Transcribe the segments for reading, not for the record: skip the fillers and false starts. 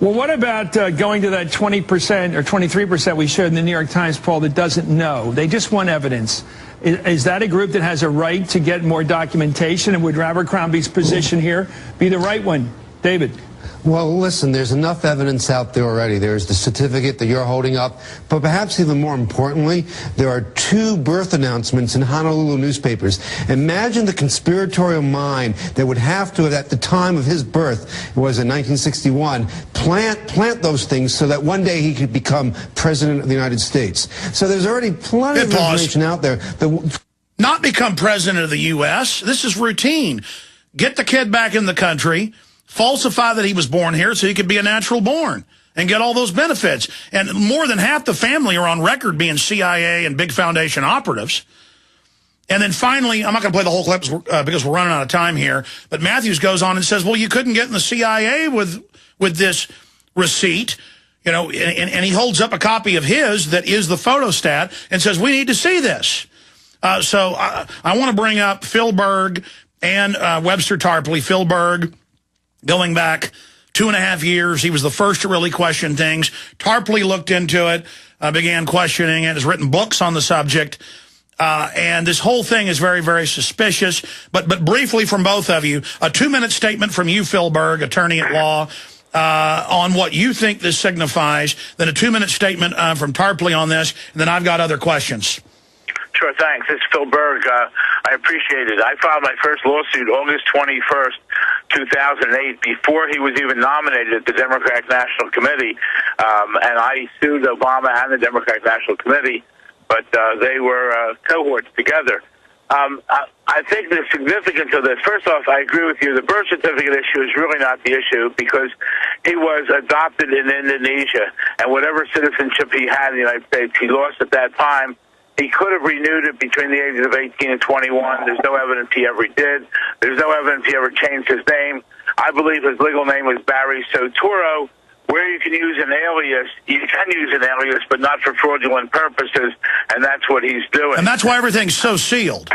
Well, what about going to that 20% or 23% we showed in the New York Times poll that doesn't know? They just want evidence. Is that a group that has a right to get more documentation? And would Abercrombie's position here be the right one? David? Well, listen, there's enough evidence out there already. There's the certificate that you're holding up, but perhaps even more importantly, there are 2 birth announcements in Honolulu newspapers. Imagine the conspiratorial mind that would have to, at the time of his birth, it was in 1961, plant those things so that one day he could become president of the United States. So there's already plenty of information out there. Not become president of the U.S. This is routine. Get the kid back in the country, falsify that he was born here so he could be a natural born and get all those benefits. And more than half the family are on record being CIA and big foundation operatives. And then finally, I'm not going to play the whole clip because we're running out of time here, but Matthews goes on and says, well, you couldn't get in the CIA with this receipt, you know, and he holds up a copy of his that is the photostat and says, we need to see this. So I want to bring up Phil Berg and Webster Tarpley. Phil Berg, going back 2.5 years, he was the first to really question things. Tarpley looked into it, began questioning it, has written books on the subject. And this whole thing is very, very suspicious. But briefly from both of you, a 2-minute statement from you, Phil Berg, attorney at law, on what you think this signifies, then a 2-minute statement from Tarpley on this, and then I've got other questions. Sure, thanks. This is Phil Berg. I appreciate it. I filed my first lawsuit August 21st, 2008, before he was even nominated at the Democratic National Committee. And I sued Obama and the Democratic National Committee, but they were cohorts together. I think the significance of this, first off, I agree with you. The birth certificate issue is really not the issue because he was adopted in Indonesia, and whatever citizenship he had in the United States, he lost at that time. He could have renewed it between the ages of 18 and 21. There's no evidence he ever did. There's no evidence he ever changed his name. I believe his legal name was Barry Sotoro. Where you can use an alias, you can use an alias, but not for fraudulent purposes, and that's what he's doing. And that's why everything's so sealed.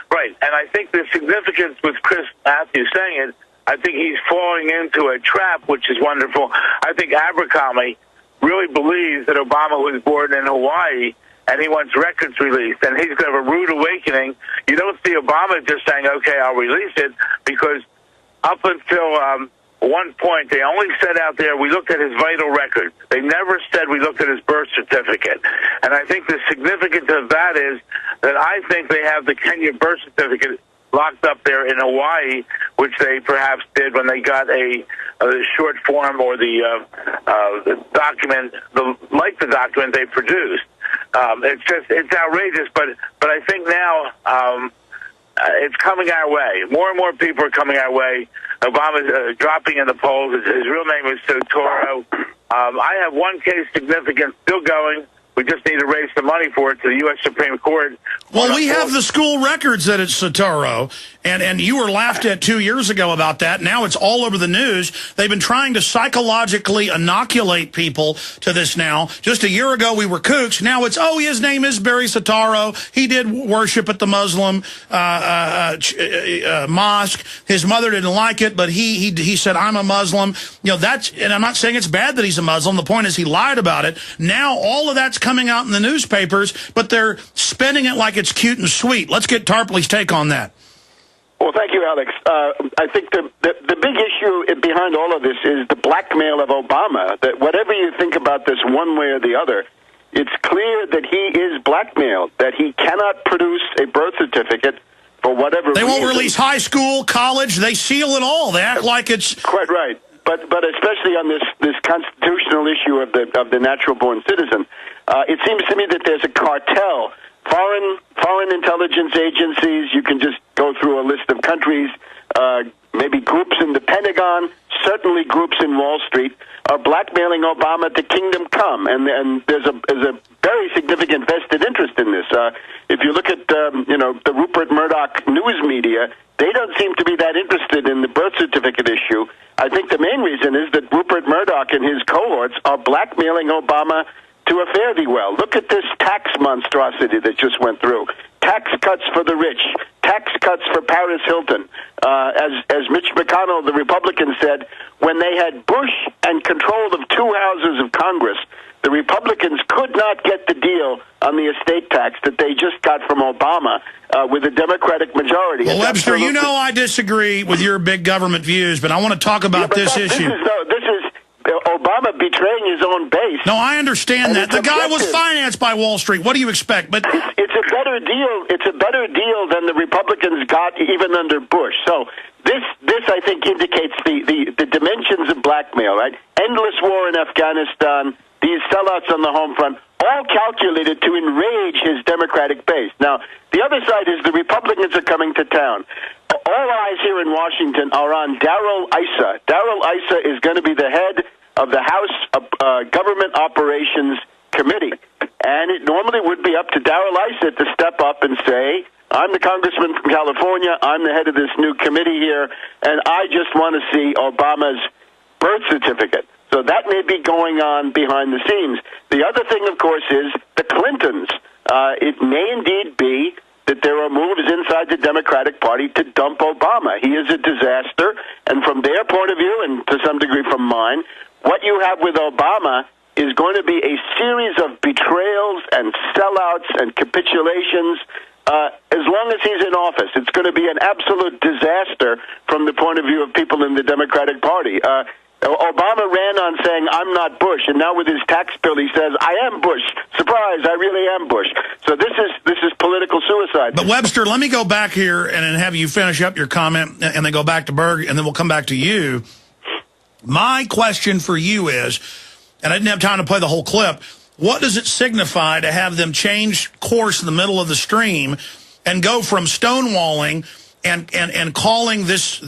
Right, and I think the significance with Chris Matthews saying it, I think he's falling into a trap, which is wonderful. I think Abercrombie really believes that Obama was born in Hawaii, and he wants records released, and he's going to have a rude awakening. You don't see Obama just saying, okay, I'll release it, because up until one point, they only said out there, we looked at his vital records. They never said we looked at his birth certificate. And I think the significance of that is that I think they have the Kenya birth certificate locked up there in Hawaii, which they perhaps did when they got the short form or the document, like the document they produced. It's outrageous, but I think now it's coming our way. More and more people are coming our way. Obama's dropping in the polls. His real name is Sotoro. I have one case significant still going. We just need to raise the money for it to the U.S. Supreme Court. Well, we have the school records that it's Sotoro, and you were laughed at 2 years ago about that. Now it's all over the news. They've been trying to psychologically inoculate people to this now. Just a year ago, we were kooks. Now it's, oh, his name is Barry Sotoro. He did worship at the Muslim mosque. His mother didn't like it, but he said, I'm a Muslim. You know, that's, and I'm not saying it's bad that he's a Muslim. The point is he lied about it. Now all of that's coming out in the newspapers, but they're spinning it like it's cute and sweet. Let's get Tarpley's take on that. Well, thank you, Alex. I think the big issue behind all of this is the blackmail of Obama, that whatever you think about this one way or the other, it's clear that he is blackmailed, that he cannot produce a birth certificate for whatever reason. They won't release high school, college. They seal it all. They act like it's... Quite right. But especially on this constitutional issue of the natural-born citizen, it seems to me that there's a cartel. Foreign intelligence agencies, you can just go through a list of countries, maybe groups in the Pentagon, certainly groups in Wall Street, are blackmailing Obama to kingdom come. And there's a very significant vested interest in this. If you look at the Rupert Murdoch news media, they don't seem to be that interested in the birth certificate issue. I think the main reason is that Rupert Murdoch and his cohorts are blackmailing Obama to a fare thee well. Look at this tax monstrosity that just went through. tax cuts for the rich, tax cuts for Paris Hilton. As Mitch McConnell, the Republican, said, when they had Bush and control of 2 houses of Congress, the Republicans could not get the deal on the estate tax that they just got from Obama with a Democratic majority. Well, Webster, you know I disagree with your big government views, but I want to talk about this issue. This is Obama betraying his own base. No, I understand that. The guy was financed by Wall Street. What do you expect? But it's a better deal. It's a better deal than the Republicans got even under Bush. So this I think indicates the dimensions of blackmail, right? Endless war in Afghanistan, these sellouts on the home front, all calculated to enrage his Democratic base. Now, the other side is the Republicans are coming to town. All eyes here in Washington are on Darrell Issa. Darrell Issa is going to be the head of the House Government Operations Committee. And it normally would be up to Darrell Issa to step up and say, I'm the congressman from California, I'm the head of this new committee here, and I just want to see Obama's birth certificate. So that may be going on behind the scenes. The other thing, of course, is the Clintons. It may indeed be that there are moves inside the Democratic Party to dump Obama. He is a disaster, and from their point of view, and to some degree from mine, what you have with Obama is going to be a series of betrayals and sellouts and capitulations as long as he's in office. It's going to be an absolute disaster from the point of view of people in the Democratic Party. Obama ran on saying, I'm not Bush, and now with his tax bill he says, I am Bush. Surprise, I really am Bush. So this is political suicide. But Webster, let me go back here and then have you finish up your comment and then go back to Berg, and then we'll come back to you. My question for you is, and I didn't have time to play the whole clip, what does it signify to have them change course in the middle of the stream and go from stonewalling and calling this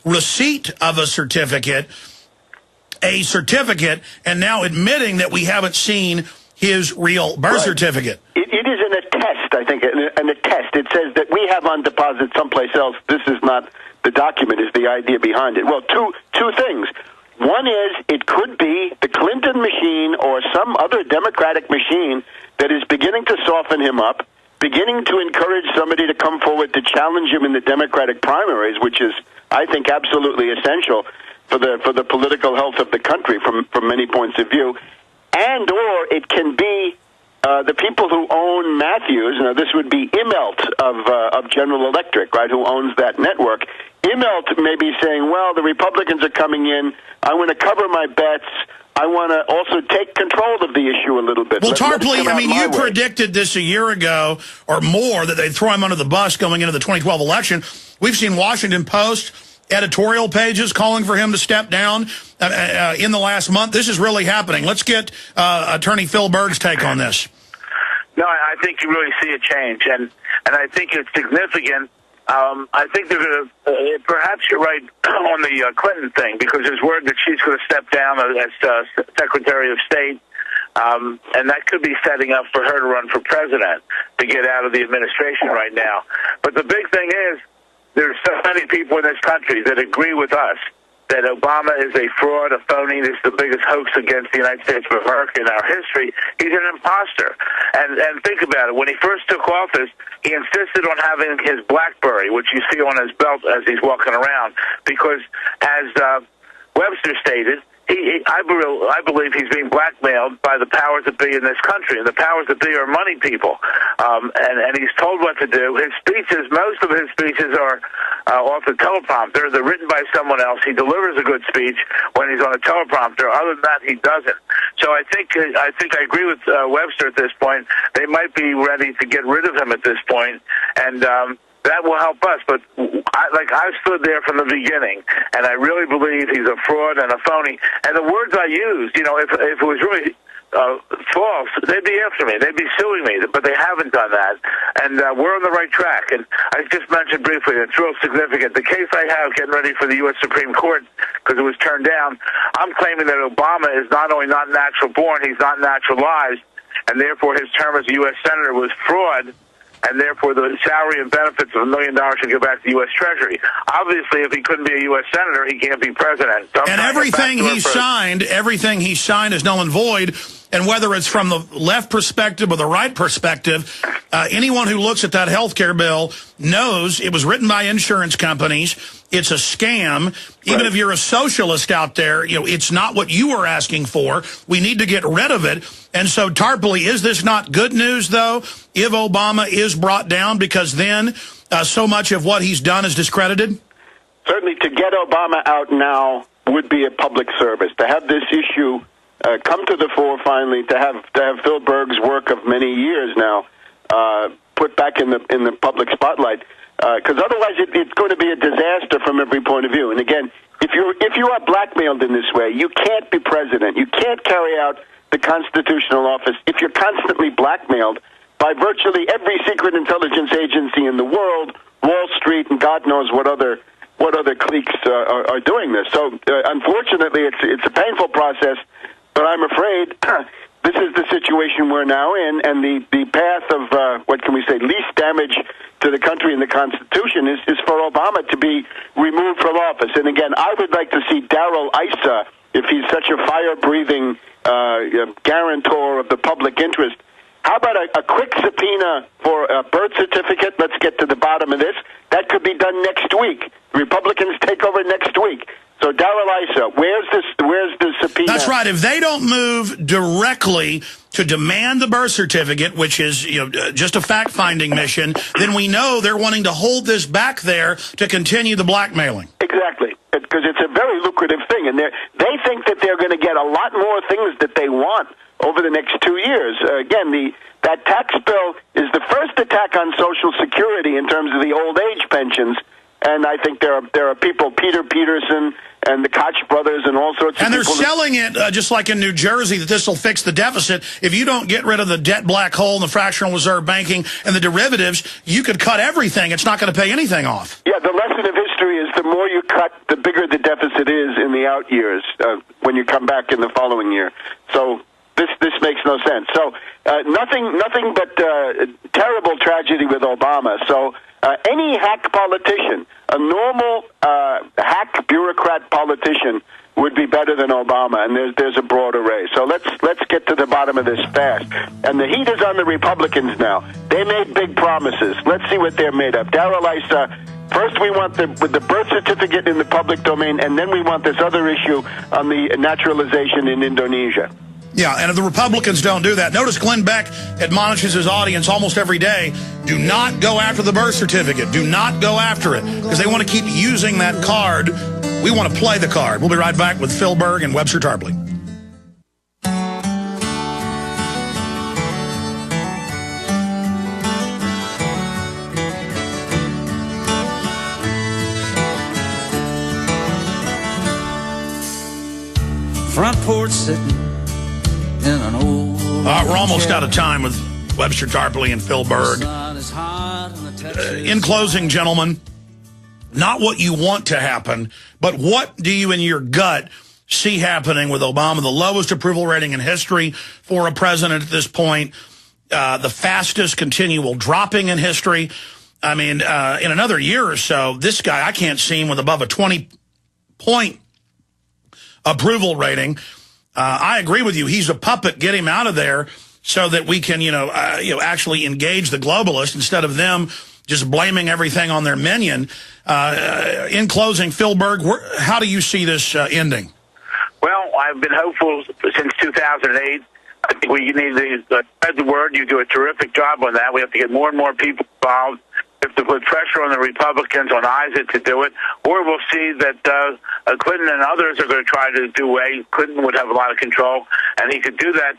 receipt of a certificate, and now admitting that we haven't seen his real birth certificate? It is an attest, I think, an attest. It says that we have on deposit someplace else. This is not the document, is the idea behind it. Well, two things. One is it could be the Clinton machine or some other Democratic machine that is beginning to soften him up, beginning to encourage somebody to come forward to challenge him in the Democratic primaries, which is, I think, absolutely essential for the political health of the country from many points of view. And or it can be the people who own Matthews. Now, this would be Immelt of General Electric, right, who owns that network. Immelt may be saying, well, the Republicans are coming in. I want to cover my bets. I want to also take control of the issue a little bit. Well, Tarpley, I mean, you predicted this a year ago or more, that they'd throw him under the bus going into the 2012 election. We've seen Washington Post editorial pages calling for him to step down in the last month. This is really happening. Let's get Attorney Phil Berg's take on this. No, I think you really see a change, and I think it's significant. I think they're going to, perhaps you're right on the Clinton thing, because there's word that she's going to step down as Secretary of State, and that could be setting up for her to run for president to get out of the administration right now. But the big thing is, there's so many people in this country that agree with us that Obama is a fraud, a phony. This is the biggest hoax against the United States of America in our history. He's an imposter. And think about it. When he first took office, he insisted on having his BlackBerry, which you see on his belt as he's walking around, because as Webster stated, I believe he's being blackmailed by the powers that be in this country, and the powers that be are money people. And he's told what to do. His speeches, most of his speeches are off the teleprompter. They're written by someone else. He delivers a good speech when he's on a teleprompter. Other than that, he doesn't. So I think I agree with Webster at this point. They might be ready to get rid of him at this point, and that will help us. But I've stood there from the beginning, and I really believe he's a fraud and a phony. And the words I used, if it was really false, they'd be after me. They'd be suing me, but they haven't done that. And we're on the right track. And I just mentioned briefly, it's real significant. The case I have getting ready for the U.S. Supreme Court, because it was turned down, I'm claiming that Obama is not only not natural born, he's not naturalized, and therefore his term as a U.S. Senator was fraud, and therefore the salary and benefits of $1 million should go back to the U.S. Treasury. Obviously, if he couldn't be a U.S. Senator, he can't be president. So and everything he signed is null and void. And whether it's from the left perspective or the right perspective, anyone who looks at that health care bill knows it was written by insurance companies. It's a scam. Even if you're a socialist out there, it's not what you were asking for. We need to get rid of it. And so, Tarpley, is this not good news, though, if Obama is brought down, because then so much of what he's done is discredited? Certainly, to get Obama out now would be a public service. To have this issue come to the fore finally, to have Phil Berg's work of many years now put back in the public spotlight, because otherwise it's going to be a disaster from every point of view. And again, if you are blackmailed in this way, you can't be president. You can't carry out the constitutional office if you're constantly blackmailed by virtually every secret intelligence agency in the world, Wall Street, and God knows what other cliques are doing this. So unfortunately, it's a painful process. But I'm afraid this is the situation we're now in, and the path of, what can we say, least damage to the country and the Constitution is for Obama to be removed from office. And again, I would like to see Darrell Issa, if he's such a fire-breathing guarantor of the public interest. How about a quick subpoena for a birth certificate? Let's get to the bottom of this. That could be done next week. Republicans take over next week. So, Darrell Issa, where's the subpoena? That's right. If they don't move directly to demand the birth certificate, which is just a fact-finding mission, then we know they're wanting to hold this back there to continue the blackmailing. Exactly, because it's a very lucrative thing, and they think that they're going to get a lot more things that they want over the next 2 years. Again, that tax bill is the first attack on Social Security in terms of the old age pensions. And I think there are people, Peter Peterson and the Koch brothers and all sorts of people. And they're selling it, just like in New Jersey, that this will fix the deficit. If you don't get rid of the debt black hole and the fractional reserve banking and the derivatives, you could cut everything. It's not going to pay anything off. Yeah, the lesson of history is the more you cut, the bigger the deficit is in the out years when you come back in the following year. So this makes no sense. So nothing but terrible tragedy with Obama. So any hack politician, a normal hack bureaucrat politician, would be better than Obama, and there's a broad array. So let's get to the bottom of this fast. And the heat is on the Republicans now. They made big promises. Let's see what they're made of. Darrell Issa, first we want the birth certificate in the public domain, and then we want this other issue on the naturalization in Indonesia. Yeah, and if the Republicans don't do that, notice Glenn Beck admonishes his audience almost every day, do not go after the birth certificate. Do not go after it, because they want to keep using that card. We want to play the card. We'll be right back with Phil Berg and Webster Tarpley. Front porch sitting in an old we're almost out of time with Webster Tarpley and Phil Berg. In closing, gentlemen, not what you want to happen, but what do you in your gut see happening with Obama? The lowest approval rating in history for a president at this point, the fastest continual dropping in history. I mean, in another year or so, this guy, I can't see him with above a 20-point approval rating. I agree with you. He's a puppet. Get him out of there so that we can, actually engage the globalists instead of them just blaming everything on their minion. In closing, Phil Berg, how do you see this ending? Well, I've been hopeful since 2008. I think we need to spread the word. You do a terrific job on that. We have to get more and more people involved. We have to put pressure on the Republicans, on Isaac, to do it, or we'll see that Clinton and others are going to try to do away. Clinton would have a lot of control, and he could do that